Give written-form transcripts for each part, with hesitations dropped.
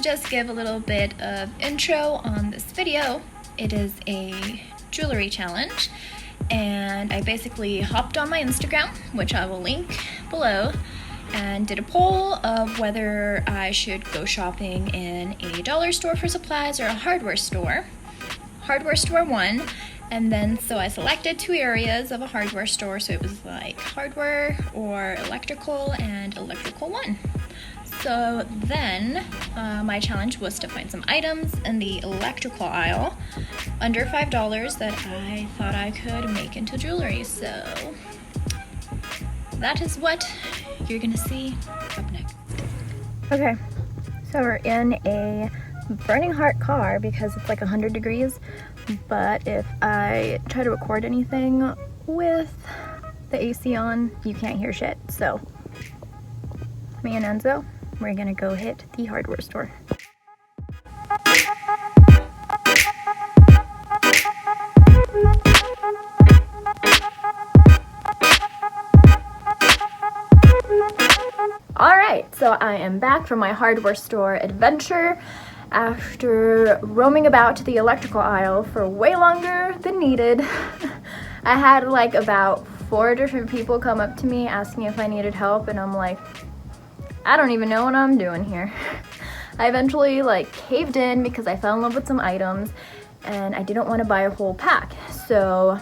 just give a little bit of intro on this video. It is a jewelry challenge, and I basically hopped on my Instagram, which I will link below, and did a poll of whether I should go shopping in a dollar store for supplies or a hardware store. Hardware store won, and then so I selected 2 areas of a hardware store, so it was like hardware or electrical, and electrical won. So then my challenge was to find some items in the electrical aisle under $5 that I thought I could make into jewelry. So that is what you're gonna see up next. Okay, so we're in a burning hot car because it's like 100 degrees, but if I try to record anything with the AC on, you can't hear shit. So me and Enzo, we're gonna go hit the hardware store. Alright, so I am back from my hardware store adventure after roaming about the electrical aisle for way longer than needed. I had like about 4 different people come up to me asking if I needed help, and I'm like, I don't even know what I'm doing here. I eventually like caved in because I fell in love with some items and I didn't want to buy a whole pack. So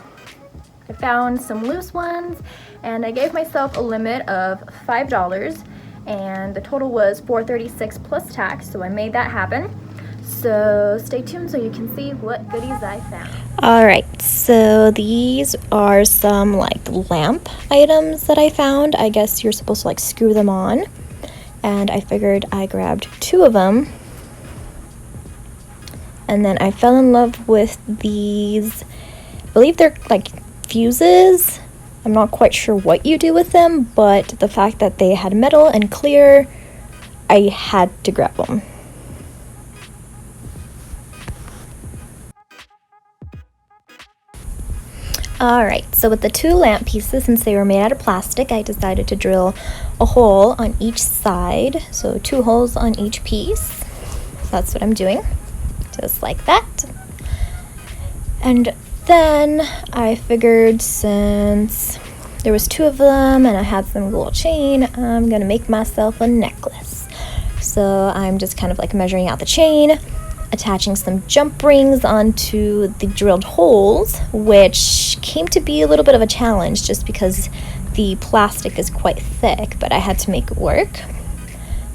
I found some loose ones and I gave myself a limit of $5, and the total was $4.36 plus tax, so I made that happen. So stay tuned so you can see what goodies I found. Alright, so these are some like lamp items that I found. I guess you're supposed to like screw them on, and I figured I grabbed 2 of them. And then I fell in love with these, I believe they're like fuses. I'm not quite sure what you do with them, but the fact that they had metal and clear, I had to grab them. Alright, so with the 2 lamp pieces, since they were made out of plastic, I decided to drill a hole on each side. So 2 holes on each piece. So that's what I'm doing. Just like that. And then I figured since there was 2 of them and I had some little chain, I'm gonna make myself a necklace. So I'm just kind of like measuring out the chain, attaching some jump rings onto the drilled holes, which came to be a little bit of a challenge just because the plastic is quite thick, but I had to make it work.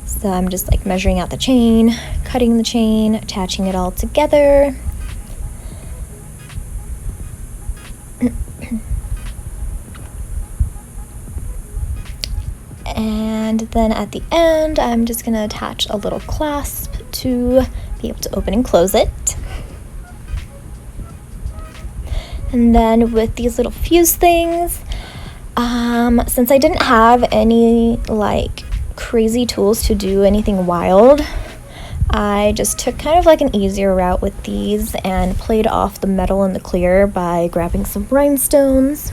So I'm just like measuring out the chain, cutting the chain, attaching it all together. And then at the end, I'm just gonna attach a little clasp to be able to open and close it. And then with these little fuse things, since I didn't have any like crazy tools to do anything wild, I just took kind of like an easier route with these and played off the metal and the clear by grabbing some rhinestones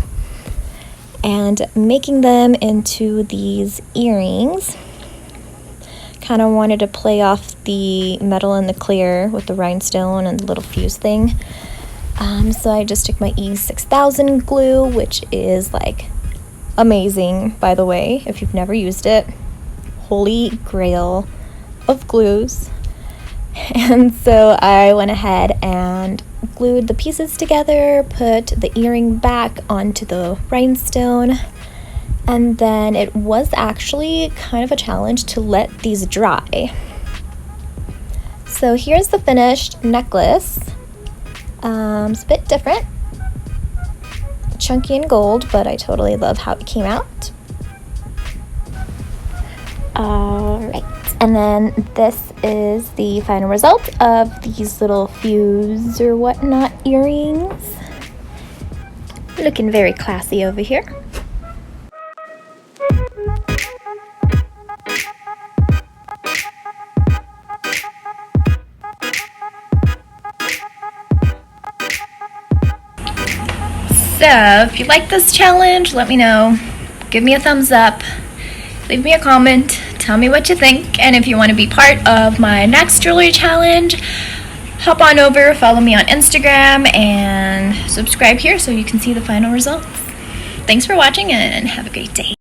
and making them into these earrings. Kind of wanted to play off the metal and the clear with the rhinestone and the little fuse thing. So I just took my E6000 glue, which is like amazing, by the way, if you've never used it. Holy grail of glues. And so I went ahead and glued the pieces together, put the earring back onto the rhinestone, and then it was actually kind of a challenge to let these dry. So here's the finished necklace. It's a bit different, chunky and gold, but I totally love how it came out. Alright, and then this is the final result of these little fuse or whatnot earrings. Looking very classy over here. So if you like this challenge, let me know. Give me a thumbs up. Leave me a comment. tell me what you think. And if you want to be part of my next jewelry challenge, hop on over, follow me on Instagram, and subscribe here so you can see the final results. Thanks for watching and have a great day.